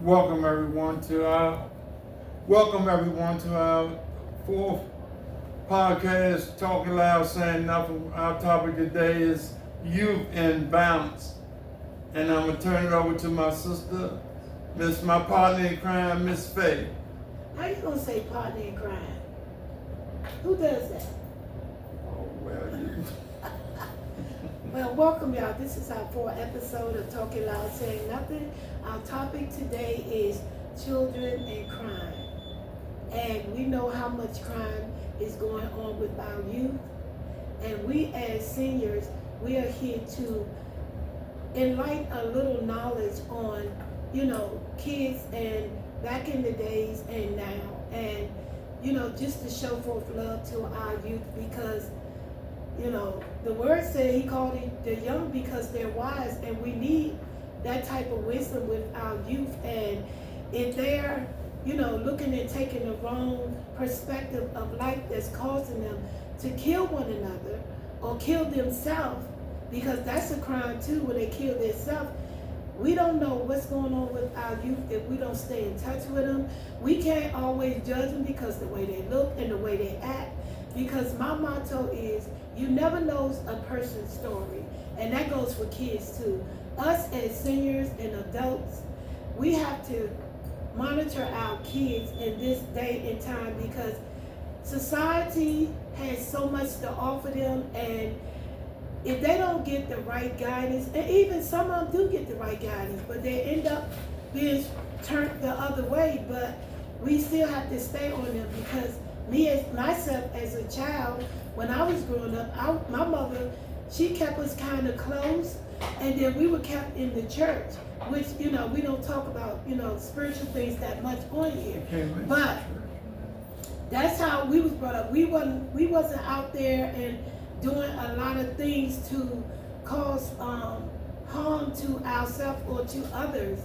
Welcome everyone to our fourth podcast, Talking Loud, Saying Nothing. Our topic today is youth and balance, and I'm gonna turn it over to my sister, my partner in crime, Miss Faye. How you gonna say partner in crime? Who does that? Oh well, you. Well, welcome y'all. This is our fourth episode of Talking Loud, Saying Nothing. Our topic today is children and crime. And we know how much crime is going on with our youth. And we as seniors, we are here to enlighten a little knowledge on, kids and back in the days and now. And, just to show forth love to our youth because the word said he called it the young because they're wise, and we need that type of wisdom with our youth. And if they're, looking and taking the wrong perspective of life that's causing them to kill one another or kill themselves, because that's a crime too when they kill themselves. We don't know what's going on with our youth if we don't stay in touch with them. We can't always judge them because the way they look and the way they act. Because my motto is, you never know a person's story. And that goes for kids too. Us as seniors and adults, we have to monitor our kids in this day and time because society has so much to offer them, and if they don't get the right guidance, and even some of them do get the right guidance, but they end up being turned the other way. But we still have to stay on them because myself as a child, when I was growing up, my mother, she kept us kind of close, and then we were kept in the church, which, we don't talk about, spiritual things that much on here. But that's how we was brought up. We wasn't out there and doing a lot of things to cause harm to ourselves or to others.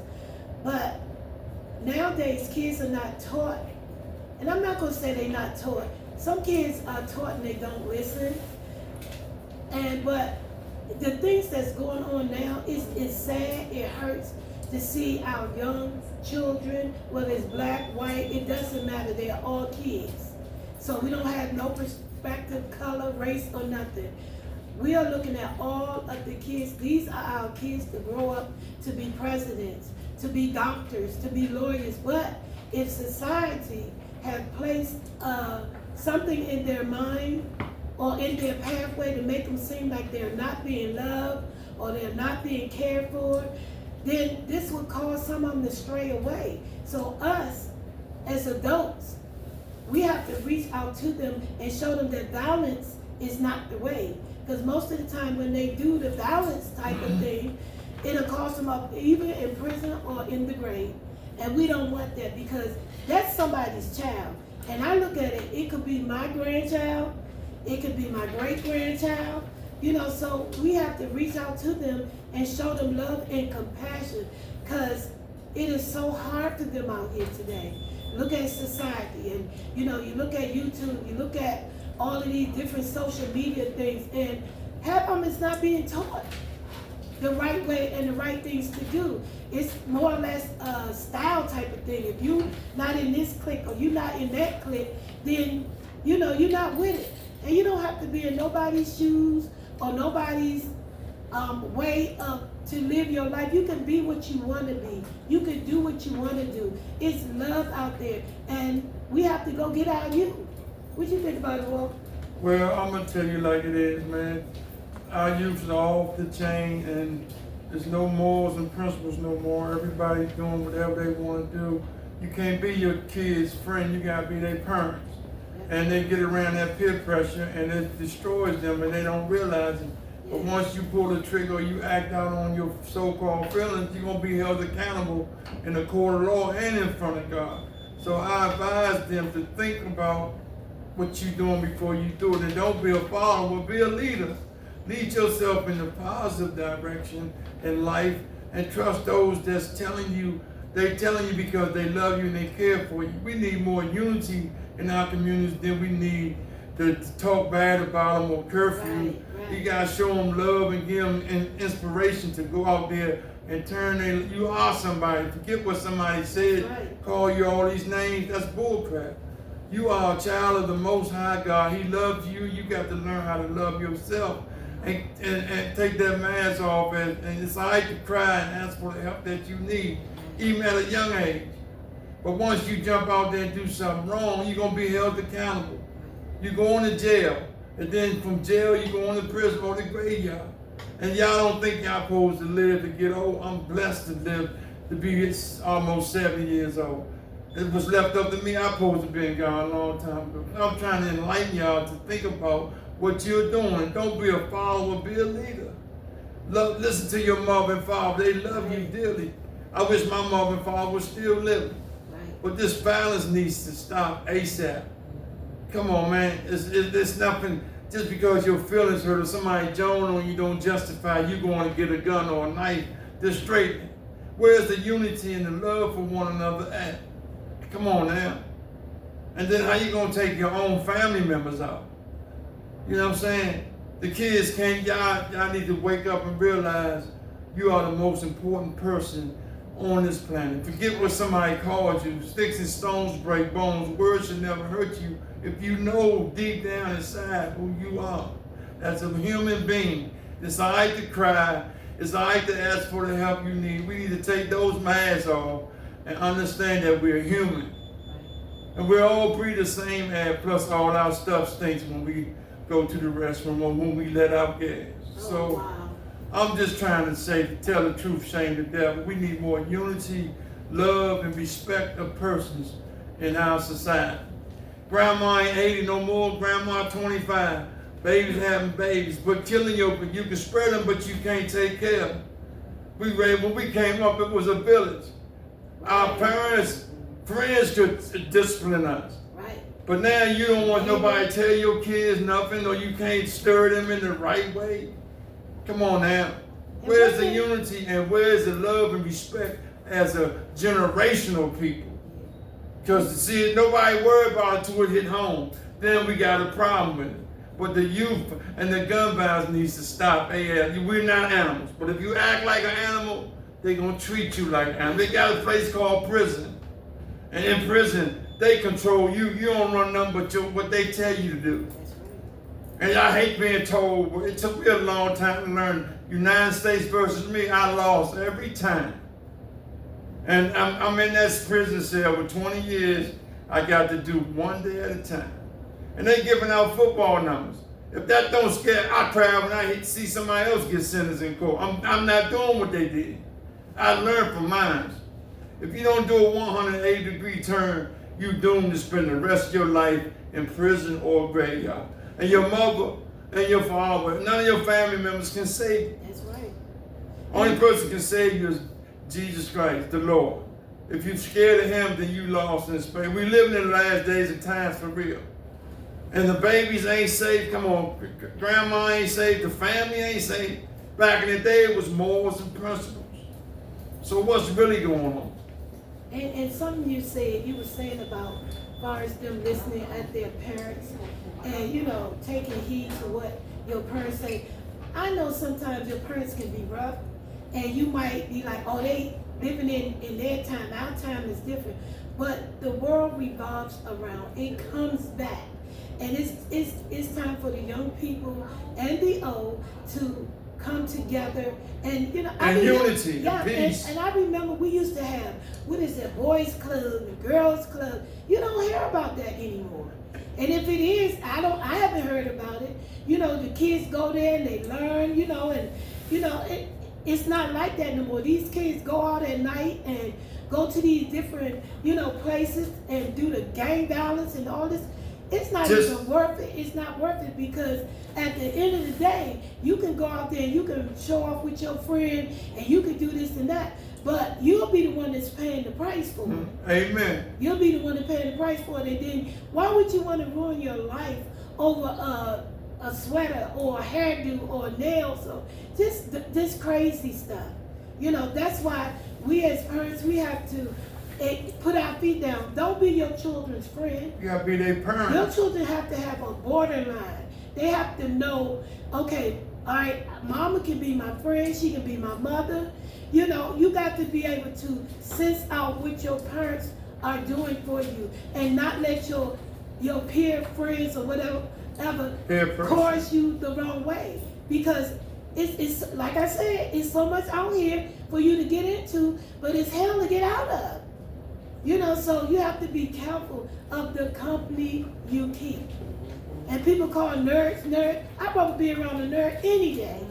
But nowadays, kids are not taught. And I'm not going to say they're not taught. Some kids are taught and they don't listen. But the things that's going on now is sad. It hurts to see our young children, whether it's black, white, it doesn't matter. They're all kids. So we don't have no perspective, color, race, or nothing. We are looking at all of the kids. These are our kids to grow up to be presidents, to be doctors, to be lawyers. But if society have placed something in their mind or in their pathway to make them seem like they're not being loved or they're not being cared for, then this would cause some of them to stray away. So us, as adults, we have to reach out to them and show them that violence is not the way. Because most of the time when they do the violence type of thing, it'll cause them up either in prison or in the grave. And we don't want that because that's somebody's child. And I look at it, it could be my grandchild, it could be my great-grandchild, so we have to reach out to them and show them love and compassion because it is so hard for them out here today. Look at society and, you look at YouTube, you look at all of these different social media things, and half of them is not being taught the right way and the right things to do. It's more or less a style type of thing. If you're not in this clique or you're not in that clique, then, you're not with it. And you don't have to be in nobody's shoes or nobody's way to live your life. You can be what you want to be. You can do what you want to do. It's love out there. And we have to go get our youth. What you think about it, Walt? Well, I'm gonna tell you like it is, man. Our youth are off the chain, and there's no morals and principles no more. Everybody's doing whatever they want to do. You can't be your kid's friend. You gotta be their parents. And they get around that peer pressure, and it destroys them, and they don't realize it. But once you pull the trigger or you act out on your so-called feelings, you're going to be held accountable in the court of law and in front of God. So I advise them to think about what you're doing before you do it. And don't be a follower, be a leader. Lead yourself in the positive direction in life and trust those that's telling you. They're telling you because they love you and they care for you. We need more unity in our communities than we need to talk bad about them or curfew. Right. You gotta show them love and give them inspiration to go out there and you are somebody. Forget what somebody said, Right. call you all these names. That's bullcrap. You are a child of the Most High God. He loves you. You got to learn how to love yourself and take that mask off. And it's all right to cry and ask for the help that you need, even at a young age. But once you jump out there and do something wrong, you're going to be held accountable. You go into jail. And then from jail, you go into prison or the graveyard. And y'all don't think y'all supposed to live to get old. I'm blessed to live to be almost 70 years old. It was left up to me. I supposed to been gone a long time ago. I'm trying to enlighten y'all to think about what you're doing. Don't be a follower, be a leader. Listen to your mother and father. They love you dearly. I wish my mother and father were still living. But this violence needs to stop ASAP. Come on, man. It's nothing. Just because your feelings hurt or somebody joning on you don't justify you going to get a gun or a knife. Just straighten it. Where's the unity and the love for one another at? Come on now. And then how you going to take your own family members out? You know what I'm saying? The kids can't, y'all need to wake up and realize you are the most important person on this planet. Forget what somebody called you. Sticks and stones break bones. Words should never hurt you if you know deep down inside who you are. As a human being, it's all right to cry. It's all right to ask for the help you need. We need to take those masks off and understand that we're human. And we all breathe the same air, plus all our stuff stinks when we go to the restroom or when we let out gas. So Wow. I'm just trying to say, to tell the truth, shame the devil. We need more unity, love, and respect of persons in our society. Grandma ain't 80 no more, grandma 25. Babies having babies, but killing you can spread them, but you can't take care of them. When we came up, it was a village. Our parents, friends could discipline us. Right. But now you don't want nobody to tell your kids nothing, or you can't stir them in the right way. Come on now. Where's the unity and where's the love and respect as a generational people? Because see, nobody worried about it till it hit home. Then we got a problem with it. But the youth and the gun violence needs to stop. Hey, we're not animals. But if you act like an animal, they're going to treat you like an animal. They got a place called prison. And in prison, they control you. You don't run nothing but what they tell you to do. And I hate being told, but it took me a long time to learn United States versus me. I lost every time. And I'm in that prison cell for 20 years. I got to do one day at a time. And they giving out football numbers. If that don't scare, I cry when I see somebody else get sentenced in court. I'm not doing what they did. I learned from mine. If you don't do a 180-degree turn, you're doomed to spend the rest of your life in prison or graveyard. And your mother and your father, none of your family members can save you. That's right. Only person can save you is Jesus Christ, the Lord. If you're scared of him, then you lost in space. We're living in the last days of times for real. And the babies ain't safe. Come on, grandma ain't safe. The family ain't safe. Back in the day, it was morals and principles. So what's really going on? And something you were saying about as far as them listening at their parents and, taking heed to what your parents say. I know sometimes your parents can be rough and you might be like, oh, they living in their time. Our time is different. But the world revolves around. It comes back. And it's time for the young people and the old to come together and unity, peace. And I remember we used to have boys club and girls club. You don't hear about that anymore. And if it is, I haven't heard about it. The kids go there and they learn. It's not like that no more. These kids go out at night and go to these different places and do the gang violence and all this. It's not even worth it. It's not worth it because at the end of the day, you can go out there and you can show off with your friend and you can do this and that. But you'll be the one that's paying the price for it. Amen. You'll be the one that's paying the price for it. And then why would you want to ruin your life over a sweater or a hairdo or nails or just this crazy stuff? That's why we as parents, we have to put our feet down. Don't be your children's friend. You gotta be their parent. Your children have to have a borderline. They have to know, okay, All right, mama can be my friend, she can be my mother. You know, you got to be able to sense out what your parents are doing for you and not let your peer friends or whatever coerce you the wrong way. Because it's like I said, it's so much out here for you to get into, but it's hell to get out of. You know, so you have to be careful of the company you keep. And people call nerds. I'd rather be around a nerd any day.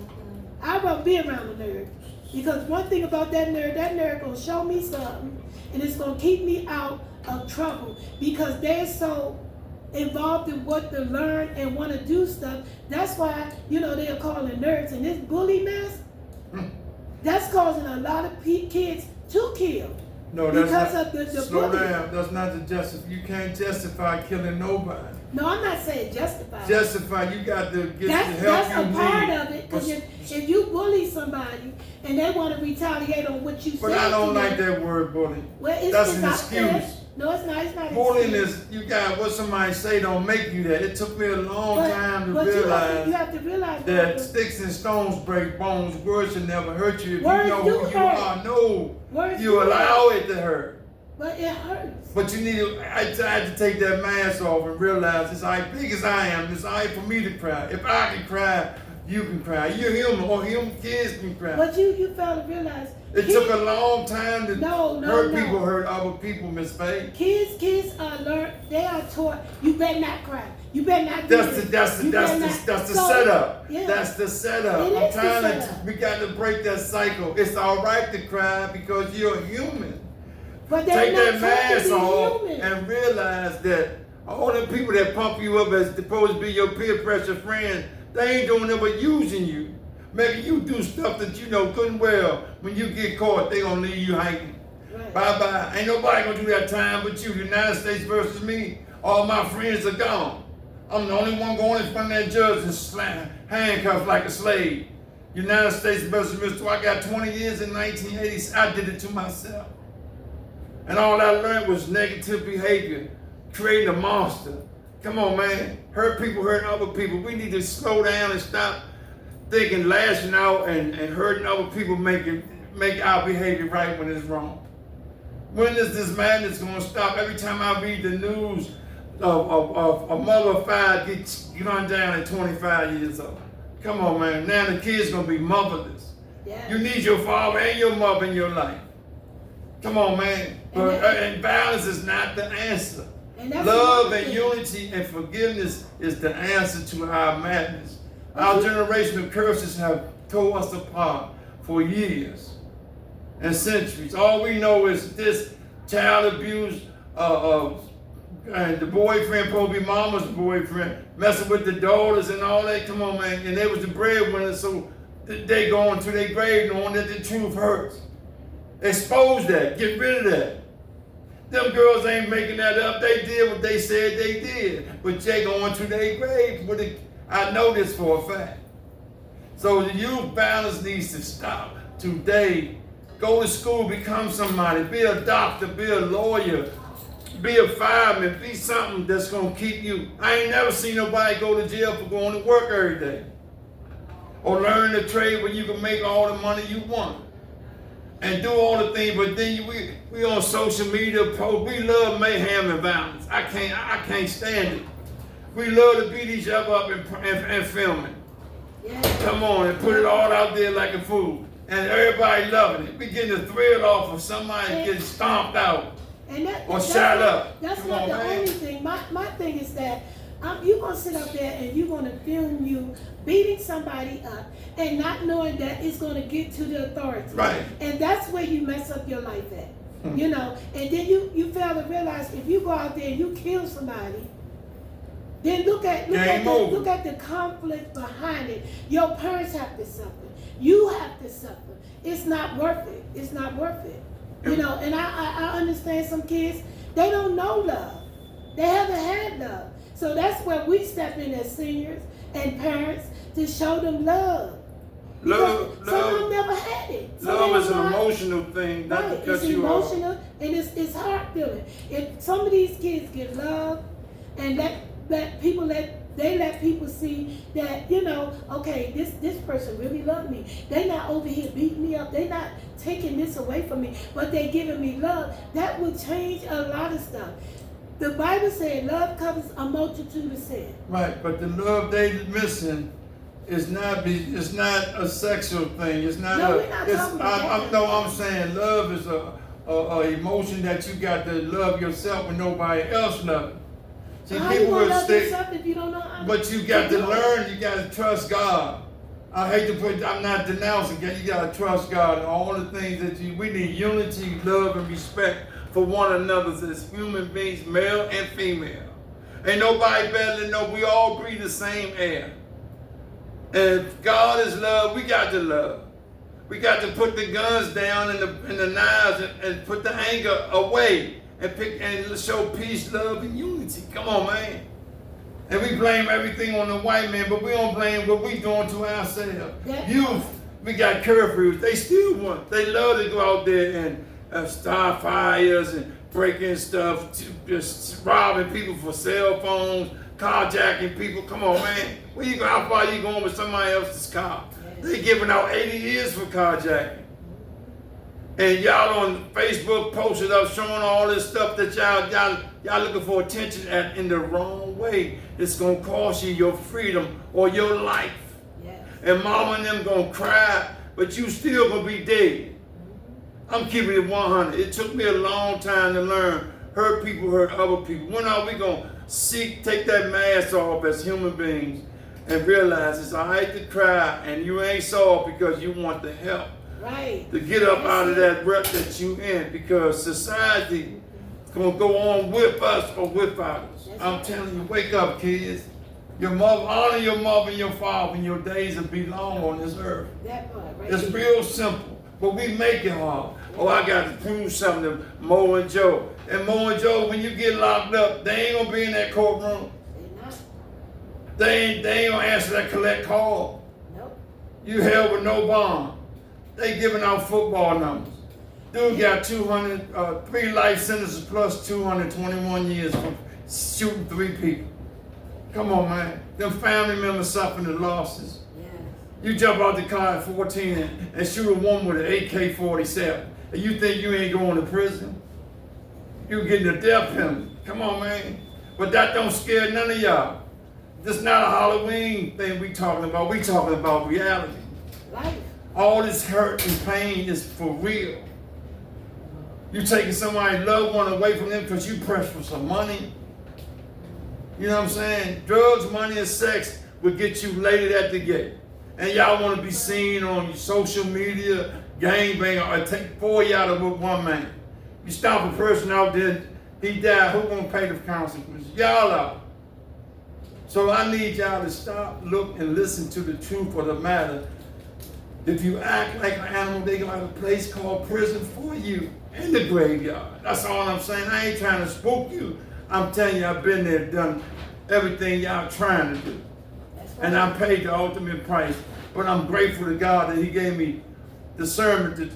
I'd rather be around a nerd. Because one thing about that nerd gonna show me something, and it's gonna keep me out of trouble because they're so involved in what to learn and want to do stuff. That's why, you know, they're calling nerds. And this bully mess, that's causing a lot of kids to kill. No, that's because not, of the slow bullying. down. That's not the justify. You can't justify killing nobody. No, I'm not saying justify. Justify, you got to get That's the help a you part need. of it. Because if you bully somebody and they want to retaliate on what you said, But I don't like that word bully. Well, That's it's an out there. excuse. No, it's not. It's not. Bullying excuse. is, you got what somebody say don't make you that. It took me a long time to but realize you have to realize that sticks and stones break bones. Words should never hurt you. If words you know do who you hurt. are, no, Words you do allow it to hurt. But it hurts. But you need to, I had to take that mask off and realize it's as big as I am. It's all right for me to cry. If I can cry, you can cry. You're human, or human kids can cry. But you fail to realize. It took a long time to hurt people, hurt other people, Miss Faye. Kids are learned. They are taught. You better not cry. You better not do That's the setup. Yeah. That's the setup. It I'm is the trying setup. we got to break that cycle. It's all right to cry because you're human. But Take they're that not taught mask to be off human. and realize that all the people that pump you up as supposed to be your peer pressure friend, they ain't doing nothing but using you. Maybe you do stuff that you know good and well. When you get caught, they gonna leave you hanging. Right. Bye-bye. Ain't nobody gonna do that time but you. United States versus me. All my friends are gone. I'm the only one going in front of that judge and slam handcuffed like a slave. United States versus Mr. I got 20 years in 1980s. I did it to myself. And all I learned was negative behavior, creating a monster. Come on, man. Hurt people, hurt other people. We need to slow down and stop thinking, lashing out and hurting other people, make our behavior right when it's wrong. When is this madness going to stop? Every time I read the news of a mother of 5 gets gunned down at 25 years old. Come on, man. Now the kid's going to be motherless. Yeah. You need your father and your mother in your life. Come on, man. And violence is not the answer. Love and unity and forgiveness is the answer to our madness. Our generation of curses have tore us apart for years and centuries. All we know is this child abuse, and the boyfriend, probably mama's boyfriend, messing with the daughters and all that. Come on, man. And they was the breadwinner, so they go into their grave knowing that the truth hurts. Expose that. Get rid of that. Them girls ain't making that up. They did what they said they did. But they going to their grave. I know this for a fact. So the youth violence needs to stop today. Go to school, become somebody. Be a doctor, be a lawyer, be a fireman, be something that's going to keep you. I ain't never seen nobody go to jail for going to work every day. Or learn a trade where you can make all the money you want. And do all the things, but then we on social media post. We love mayhem and violence. I can't stand it. We love to beat each other up and film it. Yeah. Come on and put it all out there like a fool, and everybody loving it. We getting the thrill off of somebody getting stomped out or shot up. That's not the only thing. My thing is that you're gonna sit up there and you're gonna film you beating somebody up and not knowing that it's gonna get to the authorities. Right. And that's where you mess up your life at. You know, and then you fail to realize if you go out there and you kill somebody, then look at the conflict behind it. Your parents have to suffer. You have to suffer. It's not worth it. It's not worth it. You know, and I understand some kids, they don't know love. They haven't had love. So that's where we step in as seniors and parents to show them love. Some of them never had it. Love is an emotional thing, not to cut you off. It's emotional and it's heart feeling. If some of these kids get love and let They let people see that, okay, this person really loved me. They not over here beating me up. They not taking this away from me, but they giving me love. That would change a lot of stuff. The Bible said love covers a multitude of sin. Right, but the love they missing is not a sexual thing. It's not No, we're not talking about that. I'm saying love is a emotion that you got to love yourself when nobody else loves. See, How people you will love stick, yourself if you don't know how? but you got to learn. You got to trust God. I hate to put. I'm not denouncing. You got to trust God and all the things that we need: unity, love, and respect for one another as human beings, male and female. Ain't nobody better than know. We all breathe the same air. And if God is love, we got to love. We got to put the guns down and the knives and put the anger away and show peace, love, and unity. Come on, man. And we blame everything on the white man, but we don't blame what we doing to ourselves. Youth, we got curfews. They still want. They love to go out there and start fires and breaking stuff, just robbing people for cell phones, carjacking people. Come on, man. Where you go? How far you going with somebody else's car? They giving out 80 years for carjacking. And y'all on Facebook posted up showing all this stuff that y'all looking for attention at in the wrong way. It's gonna cost you your freedom or your life. Yes. And mama and them gonna cry, but you still gonna be dead. I'm keeping it 100. It took me a long time to learn. Hurt people hurt other people. When are we gonna take that mask off as human beings and realize it's all right to cry and you ain't soft because you want the help. Right. To get up out of that rut that you in, because society is gonna go on with us or without us. I'm telling you, wake up, kids. Your mother, honor your mother and your father, and your days will be long on this earth. That part, right? It's real simple, but we make it hard. Oh, I got to prove something to Mo and Joe. And Mo and Joe, when you get locked up, they ain't gonna be in that courtroom. They not. They ain't gonna answer that collect call. Nope. You held with no bond. They giving out football numbers. Dude got 3 life sentences plus 221 years for shooting 3 people. Come on, man. Them family members suffering the losses. Yes. You jump out the car at 14 and shoot a woman with an AK-47, and you think you ain't going to prison? You getting a death penalty. Come on, man. But that don't scare none of y'all. This not a Halloween thing we talking about. We talking about reality. Life. All this hurt and pain is for real. You taking somebody's loved one away from them because you pressed for some money. You know what I'm saying? Drugs, money, and sex will get you laid at the gate. And y'all want to be seen on your social media, gangbang, or take 4 y'all to with one man. You stop a person out there, he died, who gonna pay the consequences? Y'all are. So I need y'all to stop, look, and listen to the truth of the matter. If you act like an animal, they got a place called prison for you in the graveyard. That's all I'm saying. I ain't trying to spook you. I'm telling you, I've been there, done everything y'all trying to do. And I paid the ultimate price. But I'm grateful to God that He gave me discernment to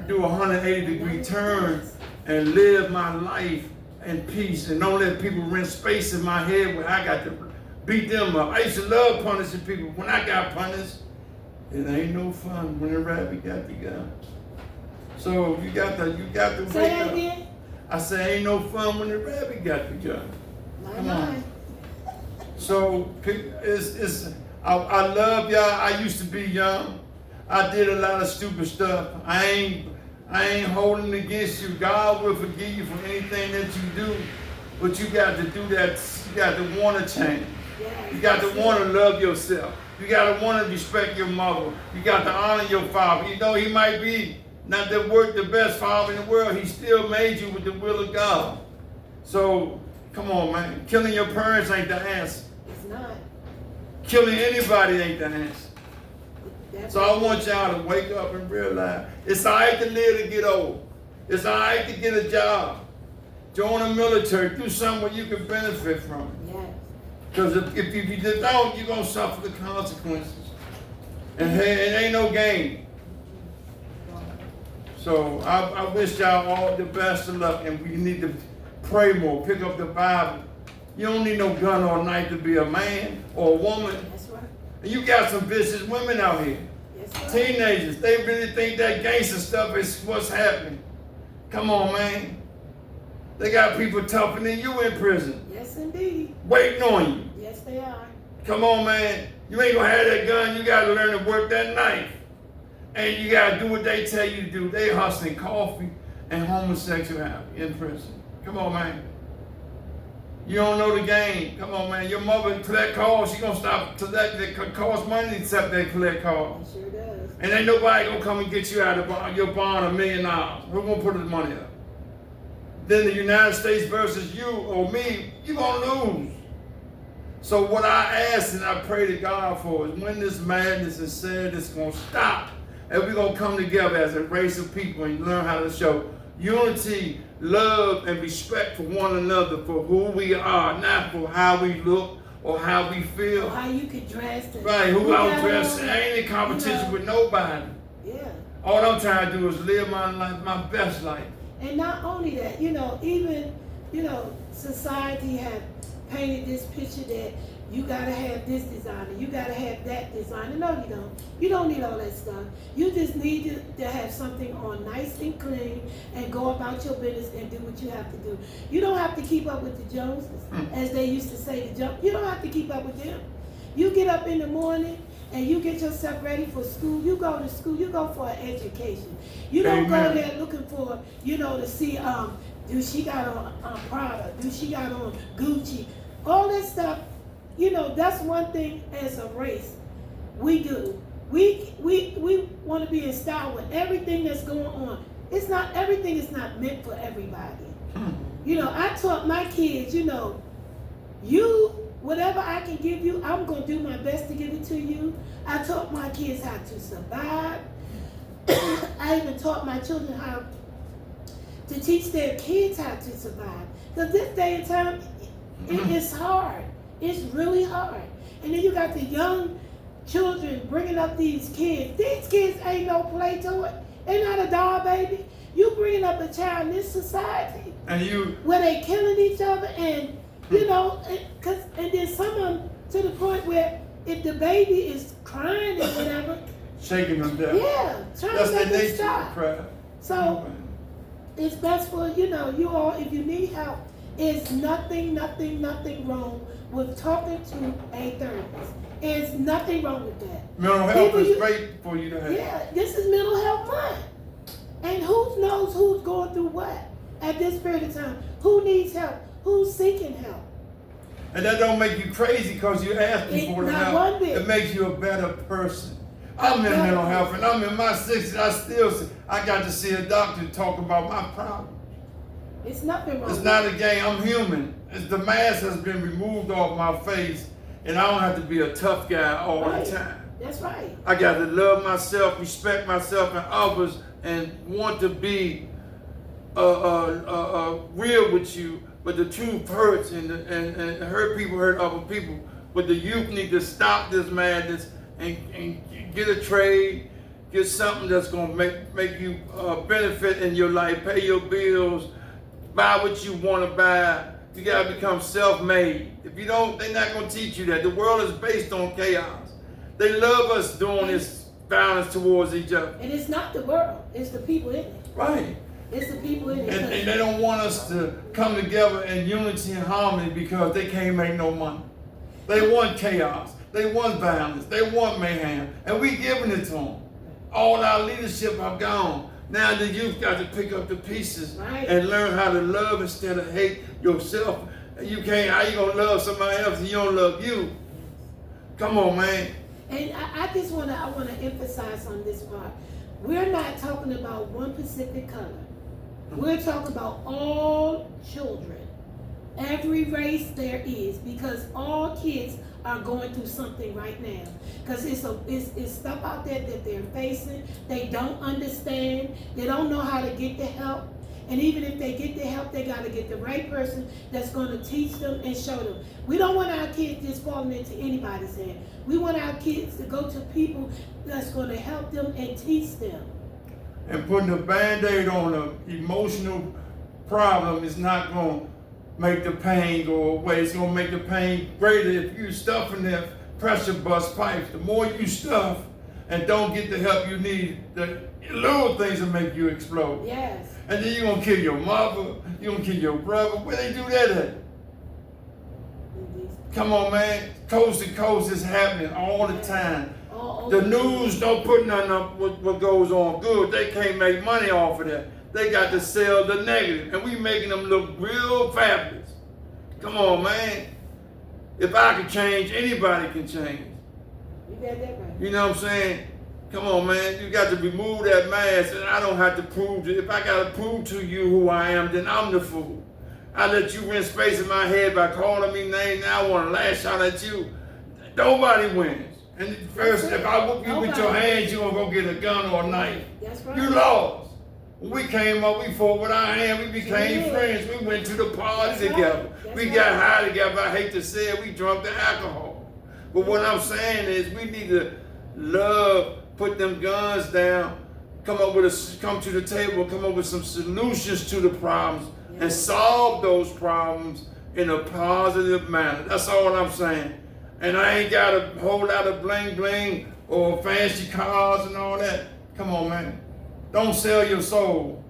do a 180-degree turn and live my life in peace and don't let people rent space in my head where I got to beat them up. I used to love punishing people. When I got punished, it ain't no fun when the rabbit got the gun. So you got to wake up. Again? I say ain't no fun when the rabbit got the gun. Come on. So I love y'all. I used to be young. I did a lot of stupid stuff. I ain't holding against you. God will forgive you for anything that you do, but you got to do that. You got to want to change. You got to want to love yourself. You got to want to respect your mother. You got to honor your father. You know, he might be not the best father in the world. He still made you with the will of God. So, come on, man. Killing your parents ain't the answer. It's not. Killing anybody ain't the answer. So I want y'all to wake up and realize it's all right to live to get old. It's all right to get a job. Join the military. Do something where you can benefit from it. Yes. Because if you don't, you're going to suffer the consequences. And hey, it ain't no game. So I wish y'all all the best of luck. And we need to pray more. Pick up the Bible. You don't need no gun or knife to be a man or a woman. That's right. And you got some vicious women out here. That's right. Teenagers, they really think that gangster stuff is what's happening. Come on, man. They got people tougher than you in prison. Yes, indeed. Waiting on you. Yes, they are. Come on, man. You ain't gonna have that gun. You gotta learn to work that knife. And you gotta do what they tell you to do. They hustling coffee and homosexuality in prison. Come on, man. You don't know the game. Come on, man. Your mother collect calls. She gonna stop collect. It cost money except they collect calls. It sure does. And ain't nobody gonna come and get you out of your bond $1 million. Who gonna put the money up? Then the United States versus you or me, you gonna lose. So what I ask and I pray to God for is when this madness is said, it's gonna stop. And we're gonna come together as a race of people and learn how to show unity, love, and respect for one another for who we are, not for how we look or how we feel. Or how you can dress. Right, who I dress. I ain't in competition with nobody. Yeah. All I'm trying to do is live my life, my best life. And not only that, even, society have painted this picture that you gotta have this designer, you gotta have that designer. No, you don't. You don't need all that stuff. You just need to have something on nice and clean and go about your business and do what you have to do. You don't have to keep up with the Joneses, as they used to say to jump. You don't have to keep up with them. You get up in the morning and you get yourself ready for school. You go to school. You go for an education. You don't go there looking for, to see, do she got on Prada? Do she got on Gucci? All this stuff, that's one thing as a race we do. We want to be in style with everything that's going on. Everything is not meant for everybody. I taught my kids, whatever I can give you, I'm going to do my best to give it to you. I taught my kids how to survive. I even taught my children how to teach their kids how to survive. Because this day and time, it's hard. It's really hard. And then you got the young children bringing up these kids. These kids ain't no play to it. They're not a doll baby. You bringing up a child in this society where they killing each other and, and then some of them to the point where if the baby is crying or whatever, shaking them down. Yeah, trying That's to make their it stop. cry. So it's best for, you all, if you need help, it's nothing wrong with talking to a therapist. There's nothing wrong with that. Mental health is great for you to have. Yeah, this is mental health month. And who knows who's going through what at this period of time? Who needs help? Who's seeking help? And that don't make you crazy because you're asking for the Not help. one bit. It makes you a better person. I'm in mental health and I'm in my 60s. I got to see a doctor talk about my problem. It's nothing wrong. It's not a game. I'm human. The mask has been removed off my face, and I don't have to be a tough guy all the time. That's right. I got to love myself, respect myself and others, and want to be real with you. But the truth hurts, and hurt people hurt other people. But the youth need to stop this madness and get a trade, get something that's gonna make you benefit in your life, pay your bills, buy what you want to buy. You gotta become self-made. If you don't, they're not gonna teach you that. The world is based on chaos. They love us doing this violence towards each other. And it's not the world, it's the people in it. Right. It's the people in it. And they don't want us to come together in unity and harmony because they can't make no money. They want chaos. They want violence. They want mayhem. And we giving it to them. All our leadership have gone. Now the youth got to pick up the pieces and learn how to love instead of hate yourself. You can't, how you gonna love somebody else if you don't love you? Come on, man. And I want to emphasize on this part. We're not talking about one specific color. We're talking about all children, every race there is, because all kids are going through something right now. Because it's stuff out there that they're facing. They don't understand. They don't know how to get the help. And even if they get the help, they got to get the right person that's going to teach them and show them. We don't want our kids just falling into anybody's hand. We want our kids to go to people that's going to help them and teach them. And putting a Band-Aid on an emotional problem is not going to make the pain go away. It's gonna make the pain greater if you stuffing their pressure bust pipes. The more you stuff and don't get the help you need, the little things will make you explode. Yes. And then you're gonna kill your mother, you're gonna kill your brother. Where they do that at? Come on, man. Coast to coast is happening all the time. The news don't put nothing up what goes on good. They can't make money off of that. They got to sell the negative, and we making them look real fabulous. Come on, man. If I can change, anybody can change. You got that right. You know what I'm saying? Come on, man. You got to remove that mask, and I don't have to prove it. If I got to prove to you who I am, then I'm the fool. I let you rinse space in my head by calling me names. Now I want to lash out at you. Nobody wins. And first, if I whoop you with your hands, you're going to go get a gun or a knife. That's right. You lost. When we came up, we fought with our hands. We became friends. We went to the party together. We got high together. I hate to say it, we drunk the alcohol. But what I'm saying is we need to love, put them guns down, come to the table, come up with some solutions to the problems, and solve those problems in a positive manner. That's all I'm saying. And I ain't got a whole lot of bling bling or fancy cars and all that. Come on, man. Don't sell your soul.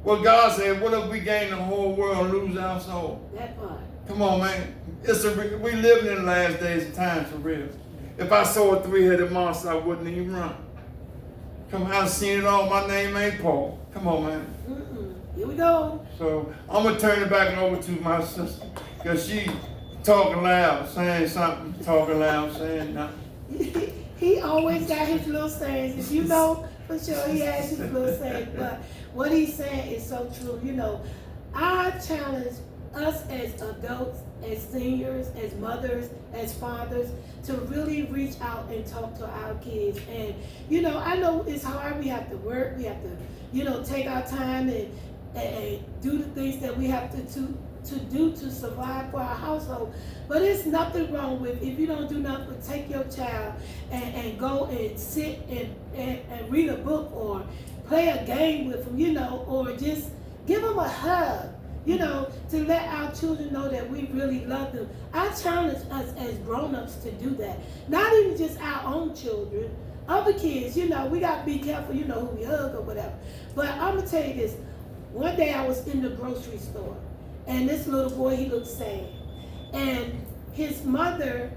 Well, God said, what if we gain the whole world and lose our soul? That part. Come on, man. We living in the last days and times for real. If I saw a three-headed monster, I wouldn't even run. Come on, I've seen it all. My name ain't Paul. Come on, man. Here we go. So I'm going to turn it back over to my sister because she talking loud, saying something, talking loud, saying nothing. He always got his little sayings. If you know, for sure he has his little sayings. But what he's saying is so true. You know, I challenge us as adults, as seniors, as mothers, as fathers, to really reach out and talk to our kids. And, you know, I know it's hard. We have to work. We have to, you know, take our time and do the things that we have to do to survive for our household. But it's nothing wrong with, if you don't do nothing but take your child and go and sit and read a book or play a game with them, you know, or just give them a hug, you know, to let our children know that we really love them. I challenge us as grown-ups to do that. Not even just our own children, other kids, you know, we got to be careful, you know, who we hug or whatever. But I'm going to tell you this. One day I was in the grocery store, and this little boy, he looked sad. And his mother,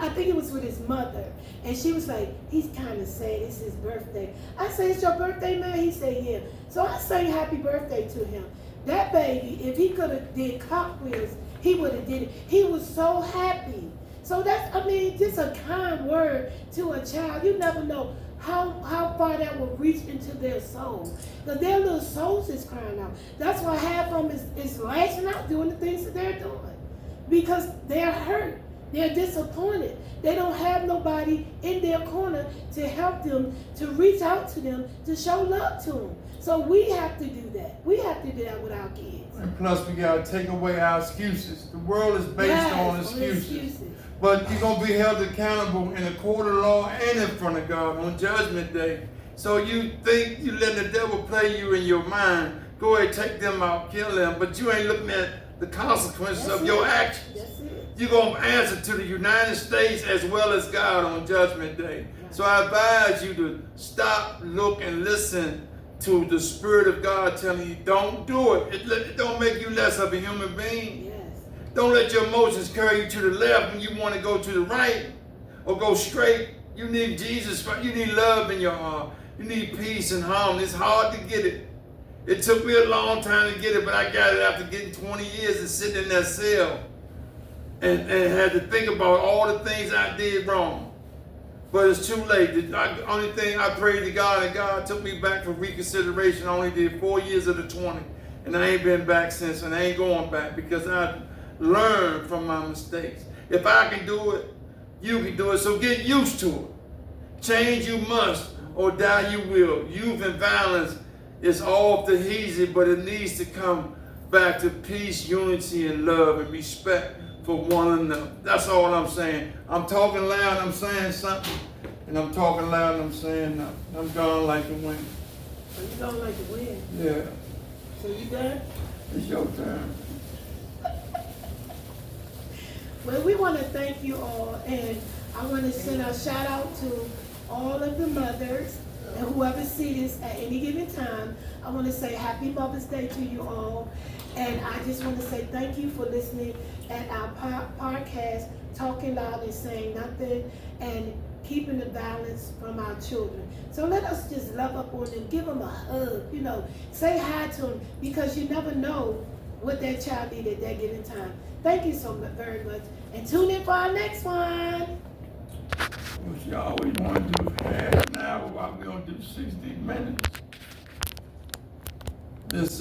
I think it was with his mother, and she was like, he's kind of sad, it's his birthday. I said, it's your birthday, man? He said, yeah. So I sang happy birthday to him. That baby, if he could have did cartwheels, he would have did it. He was so happy. So that's, I mean, just a kind word to a child. You never know how far that will reach into their soul. Because their little souls is crying out. That's why half of them is lashing out doing the things that they're doing. Because they're hurt. They're disappointed. They don't have nobody in their corner to help them, to reach out to them, to show love to them. So we have to do that. We have to do that with our kids. And plus we got to take away our excuses. The world is based on excuses. But you're going to be held accountable in a court of law and in front of God on Judgment Day. So you think you letting the devil play you in your mind, go ahead, take them out, kill them, but you ain't looking at the consequences of your actions. That's it. You're going to answer to the United States as well as God on Judgment Day. Right. So I advise you to stop, look, and listen to the Spirit of God telling you, don't do it. It don't make you less of a human being. Yes. Don't let your emotions carry you to the left when you want to go to the right or go straight. You need Jesus. You need love in your heart. You need peace and harmony. It's hard to get it. It took me a long time to get it, but I got it after getting 20 years of sitting in that cell and had to think about all the things I did wrong. But it's too late. The only thing I prayed to God, and God took me back for reconsideration. I only did 4 years of the 20, and I ain't been back since, and I ain't going back because I learned from my mistakes. If I can do it, you can do it. So get used to it. Change you must, or die you will. Youth and violence is off the easy, but it needs to come back to peace, unity, and love, and respect for one another. That's all I'm saying. I'm talking loud, I'm saying something, and I'm talking loud, and I'm saying nothing. I'm gone like the wind. So you gone like the wind? Yeah. So you done? It's your turn. Well, we want to thank you all, and I want to send a shout out to all of the mothers and whoever sees this at any given time. I want to say Happy Mother's Day to you all, and I just want to say thank you for listening at our podcast, Talking Loud and Saying Nothing, and keeping the balance from our children. So let us just love up on them, give them a hug, say hi to them, because you never know what that child needs at that given time. Thank you so very much, and tune in for our next one. Well, she always want to do half an hour while we gonna do 60 minutes. This